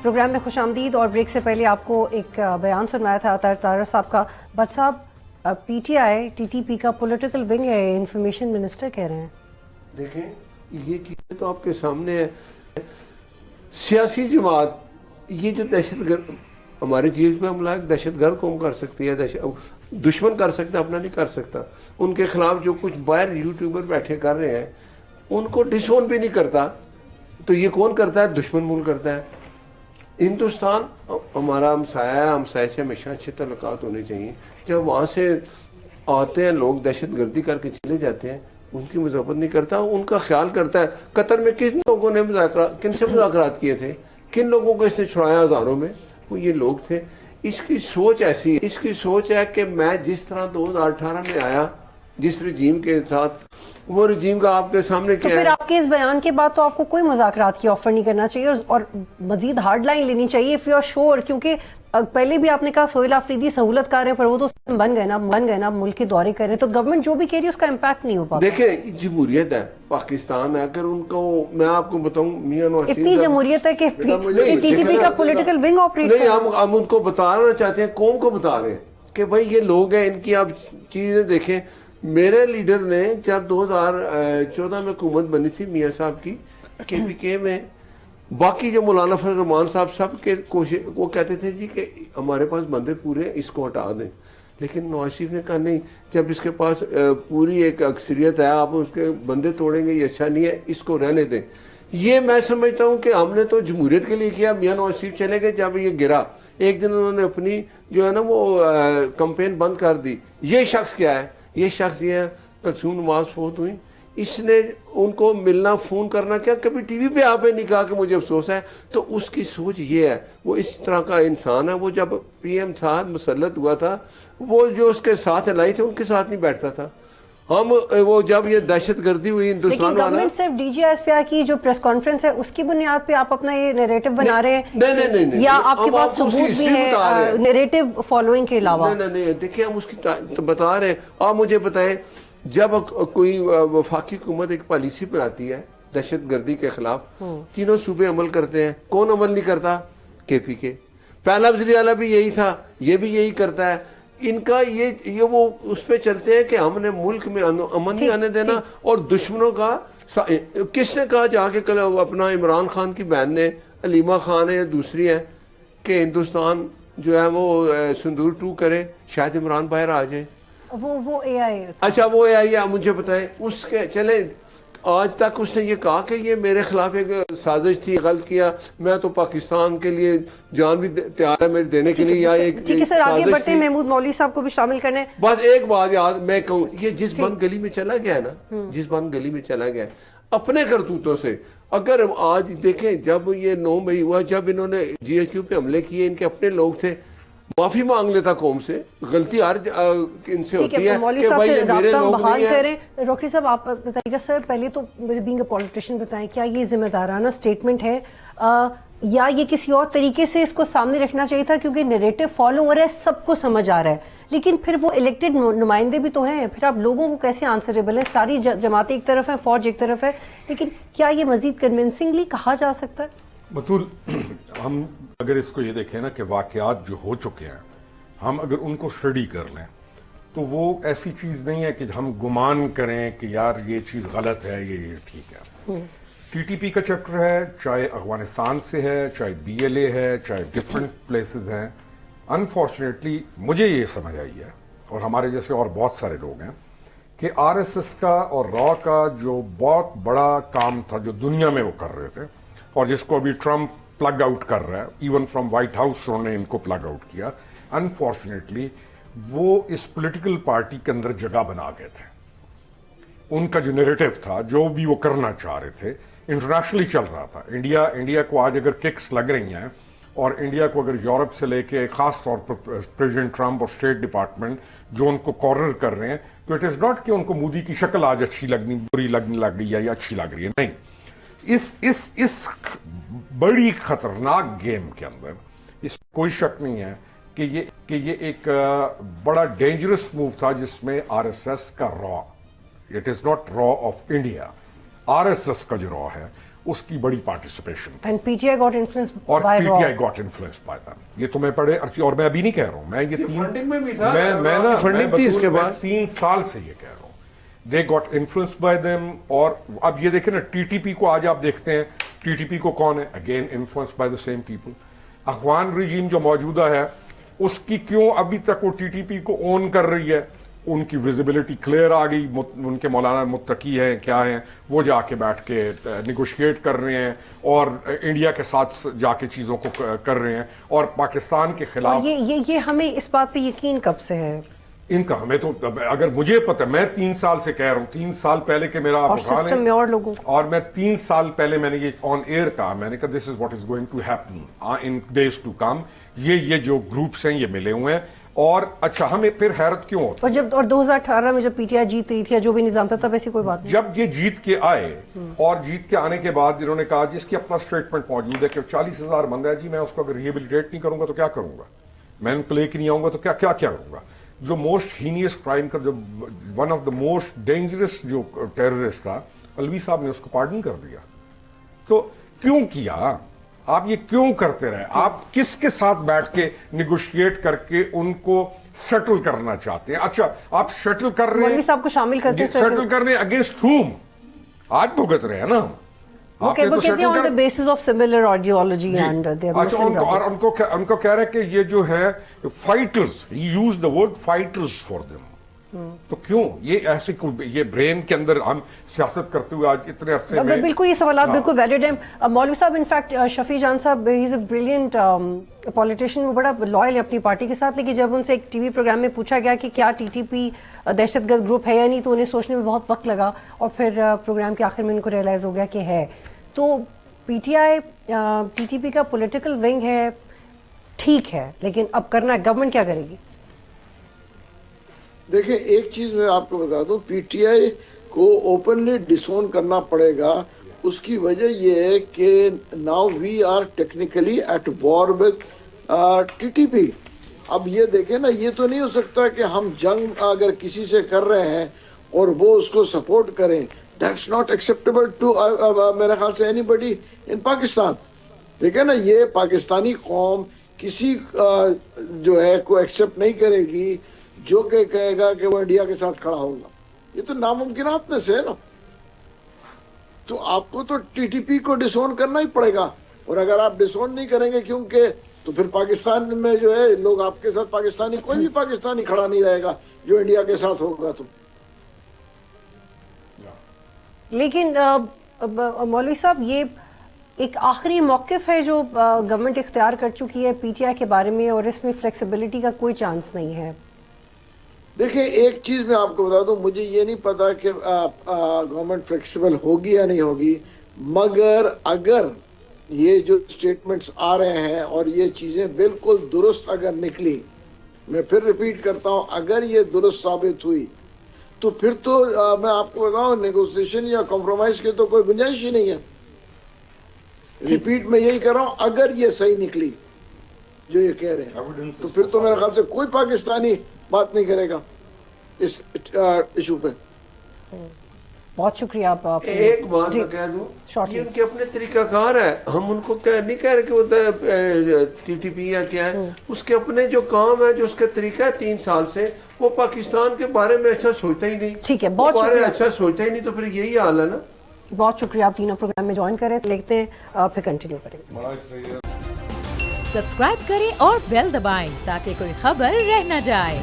Programme میں خوش آمدید. اور بریک سے پہلے آپ کو ایک بیان سنایا تھا طاہر صاحب کا. بٹ صاحب P T I T T P کا پولیٹیکل ونگ ہے, انفارمیشن منسٹر کہہ رہے ہیں. دیکھیں یہ چیزیں تو آپ کے سامنے ہے. سیاسی جماعت یہ جو دہشت گرد ہمارے چیز پہ حملہ دہشت گرد قوم کر سکتی ہے, دشمن کر سکتا اپنا نہیں کر سکتا. ان کے خلاف جو کچھ باہر یوٹیوبر بیٹھے کر رہے ہیں ان کو ڈس اون بھی نہیں کرتا, تو یہ کون کرتا ہے؟ دشمن ملک کرتا ہے. ہندوستان ہمارا ہمسایہ ہے, ہمسایہ سے ہمیشہ اچھے تعلقات ہونے چاہیے. جب وہاں سے آتے ہیں لوگ دہشت گردی کر کے چلے جاتے ہیں, ان کی مذمت نہیں کرتا, ان کا خیال کرتا ہے. قطر میں کن لوگوں نے کن سے مذاکرات کیے تھے, کن لوگوں کو اس نے چھڑایا ہزاروں میں, وہ یہ لوگ تھے. اس کی سوچ ایسی ہے, اس کی سوچ ہے کہ میں جس طرح 2018 میں آیا جس رجیم کے ساتھ, وہ رجیم کا آپ کے سامنے کیا ہے. تو پھر آپ کے اس بیان کے بعد تو آپ کو کوئی مذاکرات کی آفر نہیں کرنا چاہیے اور مزید ہارڈ لائن لینی چاہیے اف یو آر شور. کیونکہ پہلے بھی آپ نے کہا سہیل آفریدی سہولت کار ہیں, پر وہ تو بن گئے نا ملک کے دورے کر رہے ہیں, تو گورنمنٹ جو بھی کہہ رہی ہے اس کا امپیکٹ نہیں ہو پاتا. دیکھیں جمہوریت ہے, پاکستان ہے. اگر ان کو میں آپ کو بتاؤں میاں نواز شریف اتنی جمہوریت ہے کہ ٹی ٹی پی کا پولیٹیکل ونگ آپریٹ نہیں, ہم ان کو بتانا چاہتے ہیں, قوم کو بتا رہے ہیں کہ بھائی یہ لوگ ہیں, ان کی آپ چیزیں دیکھیں. میرے لیڈر نے جب 2014 میں حکومت بنی تھی میاں صاحب کی کے پی کے میں, باقی جو مولانا فضل الرحمان صاحب سب کے کوشش وہ کہتے تھے جی کہ ہمارے پاس بندے پورے, اس کو ہٹا دیں. لیکن نواز شریف نے کہا نہیں, جب اس کے پاس پوری ایک اکثریت ہے, آپ اس کے بندے توڑیں گے یہ اچھا نہیں ہے, اس کو رہنے دیں. یہ میں سمجھتا ہوں کہ ہم نے تو جمہوریت کے لیے کیا. میاں نواز شریف چلے گئے, جب یہ گرا ایک دن انہوں نے اپنی جو ہے نا وہ کمپین بند کر دی. یہ شخص کیا ہے؟ یہ شخص یہ ہے کلثوم نواز فوت ہوئی, اس نے ان کو ملنا فون کرنا کیا, کبھی ٹی وی پہ آپ نے نہیں کہا کہ مجھے افسوس ہے. تو اس کی سوچ یہ ہے, وہ اس طرح کا انسان ہے. وہ جب پی ایم تھا, مسلط ہوا تھا, وہ جو اس کے ساتھ الائی تھے ان کے ساتھ نہیں بیٹھتا تھا. ہم وہ جب یہ دہشت گردی ہوئی ہندوستان والا, لیکن گورنمنٹ صرف ڈی جی ایس پی آئی کی جو پریس کانفرنس ہے اس کی بنیاد پہ آپ اپنا یہ نیریٹو بنا رہے ہیں, نہیں, یا آپ کے پاس ثبوت بھی ہے نیریٹو فالوئنگ کے علاوہ؟ نہیں, دیکھیں ہم اس کی بتا رہے ہیں. آپ مجھے بتائیں, جب کوئی وفاقی حکومت ایک پالیسی بناتی ہے دہشت گردی کے خلاف, تینوں صوبے عمل کرتے ہیں, کون عمل نہیں کرتا؟ کے پی کے. پہلا وزیر اعلیٰ بھی یہی تھا, یہ بھی یہی کرتا ہے. ان کا یہ وہ اس پہ چلتے ہیں کہ ہم نے ملک میں امن نہیں آنے دینا. اور دشمنوں کا کس نے کہا جا کے کل اپنا عمران خان کی بہن نے, علیمہ خان ہے یا دوسری ہے, کہ ہندوستان جو ہے وہ سندور 2 کرے, شاید عمران باہر آ جائے. وہ اے آئی, اچھا وہ اے آئی ہے. مجھے بتائیں اس کے چلیں آج تک اس نے یہ کہا کہ یہ میرے خلاف ایک سازش تھی, غلط کیا, میں تو پاکستان کے لیے جان بھی تیار ہے میرے دینے کے لیے, یا ایک ٹھیک ہے سر آگے بڑھتے ہیں, محمود مولوی صاحب کو بھی شامل کرنے. بس ایک بات یاد میں کہوں, یہ جس بند گلی میں چلا گیا ہے نا, جس بند گلی میں چلا گیا اپنے کرتوتوں سے, اگر آج دیکھیں جب یہ 9 مئی ہوا, جب انہوں نے جی ایچ کیو پہ حملے کیے, ان کے اپنے لوگ تھے, معافی مانگ لیتا قوم سے. غلطی ہر ان سے ہوتی ہے کہ بھائی یہ میرے لوگ نہیں ہیں. ڈاکٹر صاحب آپ بتائیے گا سر, پہلے تو بینگ اے پولیٹیشین بتائیں, کیا یہ ذمہ دارانہ سٹیٹمنٹ ہے یا یہ کسی اور طریقے سے اس کو سامنے رکھنا چاہیے تھا؟ کیونکہ نیریٹو فالو ہو رہا ہے, سب کو سمجھ آ رہا ہے, لیکن پھر وہ الیکٹڈ نمائندے بھی تو ہیں, پھر آپ لوگوں کو کیسے آنسریبل ہیں؟ ساری جماعتیں ایک طرف ہیں, فوج ایک طرف ہے, لیکن کیا یہ مزید کنونسنگلی کہا جا سکتا ہے؟ بطول ہم اگر اس کو یہ دیکھیں نا کہ واقعات جو ہو چکے ہیں, ہم اگر ان کو اسٹڈی کر لیں تو وہ ایسی چیز نہیں ہے کہ ہم گمان کریں کہ یار یہ چیز غلط ہے, یہ ٹھیک ہے. ٹی ٹی پی کا چیپٹر ہے, چاہے افغانستان سے ہے, چاہے بی ایل اے ہے, چاہے ڈفرینٹ پلیسز ہیں. انفارچونیٹلی مجھے یہ سمجھ آئی ہے, اور ہمارے جیسے اور بہت سارے لوگ ہیں, کہ آر ایس ایس کا اور را کا جو بہت بڑا کام تھا جو دنیا میں وہ کر رہے تھے, اور جس کو ابھی ٹرمپ پلگ آؤٹ کر رہا ہے, ایون فرام وائٹ ہاؤس انہوں نے ان کو پلگ آؤٹ کیا, انفارچونیٹلی وہ اس پولیٹیکل پارٹی کے اندر جگہ بنا گئے تھے. ان کا جو نیریٹو تھا, جو بھی وہ کرنا چاہ رہے تھے, انٹرنیشنلی چل رہا تھا. انڈیا کو آج اگر ککس لگ رہی ہیں, اور انڈیا کو اگر یورپ سے لے کے خاص طور پر پریزیڈنٹ ٹرمپ اور اسٹیٹ ڈپارٹمنٹ جو ان کو کارنر کر رہے ہیں, تو اٹ از ناٹ کہ ان کو مودی کی شکل آج اچھی لگنی, بری لگنے لگ رہی ہے یا اچھی لگ رہی ہے, نہیں. اس بڑی خطرناک گیم کے اندر اس کوئی شک نہیں ہے کہ یہ ایک بڑا ڈینجرس موو تھا, جس میں آر ایس ایس کا را, اٹ از ناٹ را of India, R S S کا جو را ہے اس کی بڑی پارٹیسپیشن تھی. And PTI got influenced اور by PTI Raw. got influenced by them. یہ تو میں پڑھے اور میں ابھی نہیں کہہ رہا ہوں, میں یہ فنڈنگ میں بھی تھا, میں نا فنڈنگ تھی اس کے بعد 3 سال سے یہ کہہ رہا ہوں. They got influenced by them. اور اب یہ دیکھیں نا TTP کو آج آپ دیکھتے ہیں, TTP کو کون ہے, again influenced by the same people. اخوان رجیم جو موجودہ ہے اس کی کیوں ابھی تک وہ TTP کو اون کر رہی ہے, ان کی ویزیبلٹی کلیئر آ گئی, ان کے مولانا متقی ہیں کیا ہیں, وہ جا کے بیٹھ کے نیگوشیٹ کر رہے ہیں اور انڈیا کے ساتھ جا کے چیزوں کو کر رہے ہیں, اور پاکستان کے خلاف. یہ ہمیں اس بات پہ یقین کب سے ہے؟ ان کا ہمیں تو اگر مجھے پتہ, میں 3 سال سے کہہ رہا ہوں, 3 سال پہلے کہ میرا اور سسٹم میں اور لوگوں, اور میں 3 سال پہلے میں نے یہ آن ایئر کہا, میں نے کہا this is what is going to happen in days to come. یہ جو گروپس ہیں یہ ملے ہوئے ہیں. اور اچھا ہمیں پھر حیرت کیوں ہوتی, اور جب اور 2018 میں جب PTI جیت رہی تھی یا جو بھی نظام تھا تب ایسی کوئی بات نہیں. جب یہ جیت کے آئے اور جیت کے آنے کے بعد انہوں نے کہا جس کی اپنا اسٹیٹمنٹ موجود ہے کہ 40,000 بندہ ہے جی, میں اس کو اگر ریہیبلیٹیٹ نہیں کروں گا تو کیا کروں گا, میں پلے کے نہیں آؤں گا تو کیا کیا کروں گا. جو موسٹ ہینیس کرائم کا, جو one of the most dangerous جو ٹیررسٹ تھا, الوی صاحب نے اس کو پارڈن کر دیا. تو کیوں کیا آپ یہ کیوں کرتے رہے؟ آپ کس کے ساتھ بیٹھ کے نیگوشیٹ کر کے ان کو سیٹل کرنا چاہتے ہیں؟ اچھا آپ سیٹل کر رہے ہیں, مولوی صاحب کو شامل کرتے ہیں, سیٹل کر رہے ہیں اگینسٹ ہوم؟ آج بھگت رہے ہیں نا وہ کہتے ہیں on the basis of similar ideology and their اچھا اور ان کو کہہ رہے ہیں کہ یہ جو ہے fighters, he used the word fighters for them. تو کیوں یہ ایسے یہ برین کے اندر ہم سیاست کرتے ہوئے آج اتنے عرصے میں بالکل یہ سوالات بالکل ویلڈ ہیں. مولوی صاحب انفیکٹ شفیع جان صاحب ہی از اے بریلینٹ پولیٹیشین, وہ بڑا لائل ہے اپنی پارٹی کے ساتھ, لیکن جب ان سے ایک TV پروگرام میں پوچھا گیا کہ کیا TTP دہشت گرد گروپ ہے یا نہیں تو انہیں سوچنے میں بہت وقت لگا, اور پھر پروگرام کے آخر میں ان کو ریئلائز ہو گیا کہ ہے. تو PTI TTP کا پولیٹیکل ونگ ہے, ٹھیک ہے, لیکن اب کرنا ہے گورنمنٹ کیا کرے گی؟ دیکھیں ایک چیز میں آپ کو بتا دوں, PTI کو اوپنلی ڈسون کرنا پڑے گا. اس کی وجہ یہ ہے کہ now we are technically at war with TTP. اب یہ دیکھیں نا, یہ تو نہیں ہو سکتا کہ ہم جنگ اگر کسی سے کر رہے ہیں اور وہ اس کو سپورٹ کریں. دیٹس ناٹ ایکسیپٹیبل ٹو میرے خیال سے اینی بڈی ان پاکستان. دیکھیں نا, یہ پاکستانی قوم کسی جو ہے کو ایکسیپٹ نہیں کرے گی جو کہ کہے گا کہ وہ انڈیا کے ساتھ کھڑا ہوگا. یہ تو ناممکنات میں سے ہے نا. تو آپ کو تو TTP کو ڈسون کرنا ہی پڑے گا, اور اگر آپ ڈسون نہیں کریں گے کیونکہ تو پھر پاکستان میں جو ہے لوگ آپ کے ساتھ پاکستانی, کوئی بھی پاکستانی کھڑا نہیں رہے گا جو انڈیا کے ساتھ ہوگا. تو لیکن مولوی صاحب یہ ایک آخری موقف ہے جو گورنمنٹ اختیار کر چکی ہے PTI کے بارے میں, اور اس میں فلیکسیبلٹی کا کوئی چانس نہیں ہے. دیکھیں ایک چیز میں آپ کو بتا دوں, مجھے یہ نہیں پتا کہ گورنمنٹ فلیکسیبل ہوگی یا نہیں ہوگی, مگر اگر یہ جو سٹیٹمنٹس آ رہے ہیں اور یہ چیزیں بالکل درست اگر نکلی, میں پھر ریپیٹ کرتا ہوں, اگر یہ درست ثابت ہوئی تو پھر تو میں آپ کو بتاؤں نیگوسیشن یا کمپرومائز کی تو کوئی گنجائش ہی نہیں ہے. ریپیٹ میں یہی کر رہا ہوں, اگر یہ صحیح نکلی جو یہ کہہ رہے ہیں تو پھر تو میرے خیال سے کوئی پاکستانی بات نہیں کرے گا اس ایشو پہ. بہت شکریہ آپ. ایک بات میں کہہ دوں, یہ ان کے اپنے طریقہ کار ہے, ہم ان کو نہیں کہہ رہے کہ وہ TTP یا کیا ہے, اس کے اپنے جو کام ہے, جو اس کا طریقہ ہے 3 سال سے, وہ پاکستان کے بارے میں اچھا سوچتا ہی نہیں. ٹھیک ہے, بہت شکریہ. اچھا سوچتا ہی نہیں تو پھر یہی حال ہے نا. بہت شکریہ, آپ تینوں پروگرام میں جوائن کریں, لکھتے ہیں پھر کنٹینیو کریں. سبسکرائب کریں اور بیل دبائیں تاکہ کوئی خبر رہ نہ جائے.